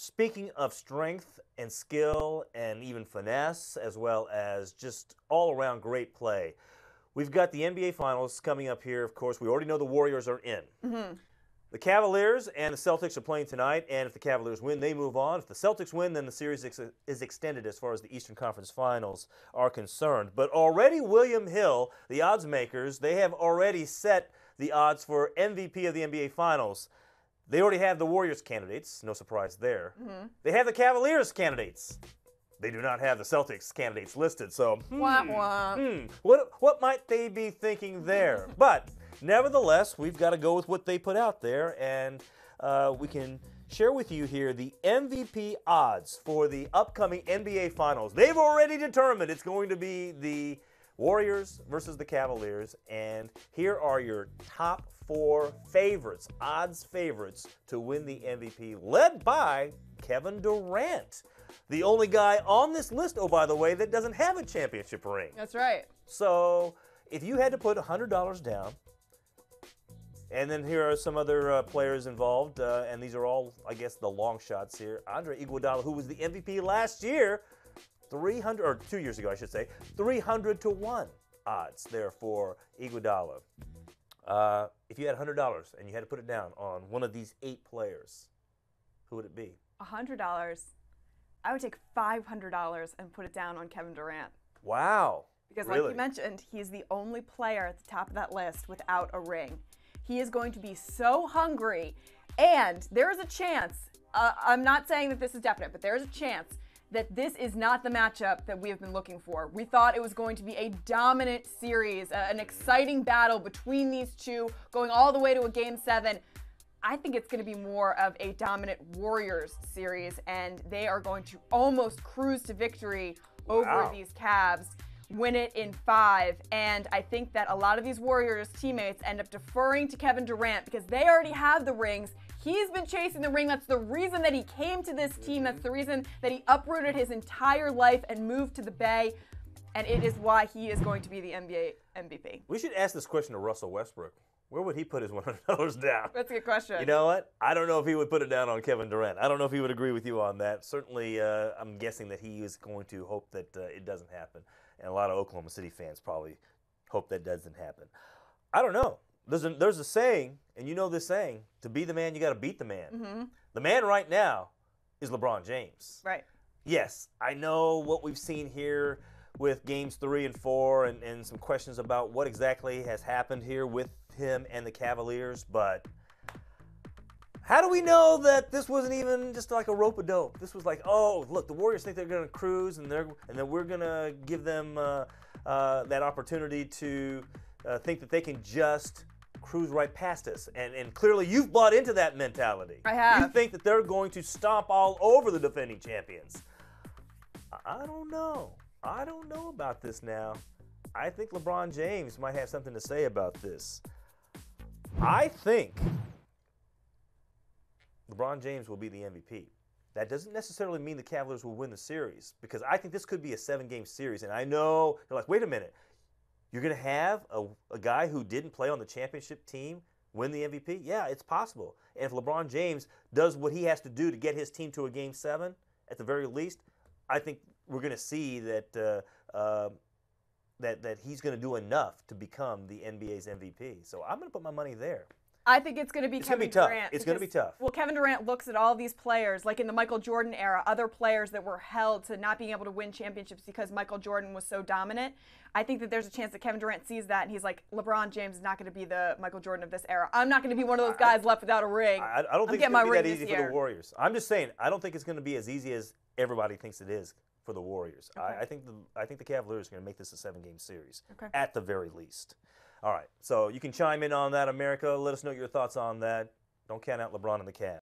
Speaking of strength and skill and even finesse, as well as just all-around great play, we've got the NBA Finals coming up here. Of course, we already know the Warriors are in. The Cavaliers and the Celtics are playing tonight, and if the Cavaliers win, they move on. If the Celtics win, then the series is extended as far as the Eastern Conference Finals are concerned. But already William Hill, the odds makers, they have already set the odds for MVP of the NBA Finals. They already have the Warriors candidates, no surprise there. They have the Cavaliers candidates. They do not have the Celtics candidates listed, so what might they be thinking there? But nevertheless, we've got to go with what they put out there, and we can share with you here the MVP odds for the upcoming NBA Finals. They've already determined it's going to be the Warriors versus the Cavaliers, and here are your top 4 favorites, odds favorites to win the MVP, led by Kevin Durant. The only guy on this list, oh, by the way, that doesn't have a championship ring. That's right. So if you had to put $100 down, and then here are some other players involved, and these are all, I guess, the long shots here. Andre Iguodala, who was the MVP last year, 300, or 2 years ago, I should say, 300 to 1 odds there for Iguodala. If you had $100 and you had to put it down on one of these 8 players, who would it be? $100. I would take $500 and put it down on Kevin Durant. Wow. Because really? like you mentioned, he's the only player at the top of that list without a ring. He is going to be so hungry, and there is a chance, I'm not saying that this is definite, but there is a chance that this is not the matchup that we have been looking for. We thought it was going to be a dominant series, an exciting battle between these two, going all the way to a Game 7. I think it's going to be more of a dominant Warriors series, and they are going to almost cruise to victory over these Cavs, win it in 5. And I think that a lot of these Warriors teammates end up deferring to Kevin Durant because they already have the rings. He's been chasing the ring. That's the reason that he came to this team. That's the reason that he uprooted his entire life and moved to the Bay. And it is why he is going to be the NBA MVP. We should ask this question to Russell Westbrook. Where would he put his $100 down? That's a good question. You know what? I don't know if he would put it down on Kevin Durant. I don't know if he would agree with you on that. Certainly, I'm guessing that he is going to hope that it doesn't happen. And a lot of Oklahoma City fans probably hope that doesn't happen. I don't know. There's a saying, and you know this saying, to be the man, you got to beat the man. The man right now is LeBron James. Right. Yes, I know what we've seen here with games 3 and 4 and some questions about what exactly has happened here with him and the Cavaliers, but how do we know that this wasn't even just like a rope-a-dope? This was like, oh, look, the Warriors think they're going to cruise, and then we're going to give them that opportunity to think that they can just cruise right past us. And clearly you've bought into that mentality. I have. You think that they're going to stomp all over the defending champions. I don't know. I don't know about this now. I think LeBron James might have something to say about this. I think LeBron James will be the MVP. That doesn't necessarily mean the Cavaliers will win the series, because I think this could be a 7-game series. And I know you're like, wait a minute. You're going to have a guy who didn't play on the championship team win the MVP? Yeah, it's possible. And if LeBron James does what he has to do to get his team to a Game 7, at the very least, I think we're going to see that that he's going to do enough to become the NBA's MVP. So I'm going to put my money there. I think it's going to be Kevin Durant. It's going to be tough. Well, Kevin Durant looks at all these players, like in the Michael Jordan era, other players that were held to not being able to win championships because Michael Jordan was so dominant. I think that there's a chance that Kevin Durant sees that, and he's like, LeBron James is not going to be the Michael Jordan of this era. I'm not going to be one of those guys left without a ring. I don't think it's going to be that easy for the Warriors. I'm just saying, I don't think it's going to be as easy as everybody thinks it is for the Warriors. Okay. I think the Cavaliers are going to make this a 7-game series, at the very least. All right, so you can chime in on that, America. Let us know your thoughts on that. Don't count out LeBron and the Cavs.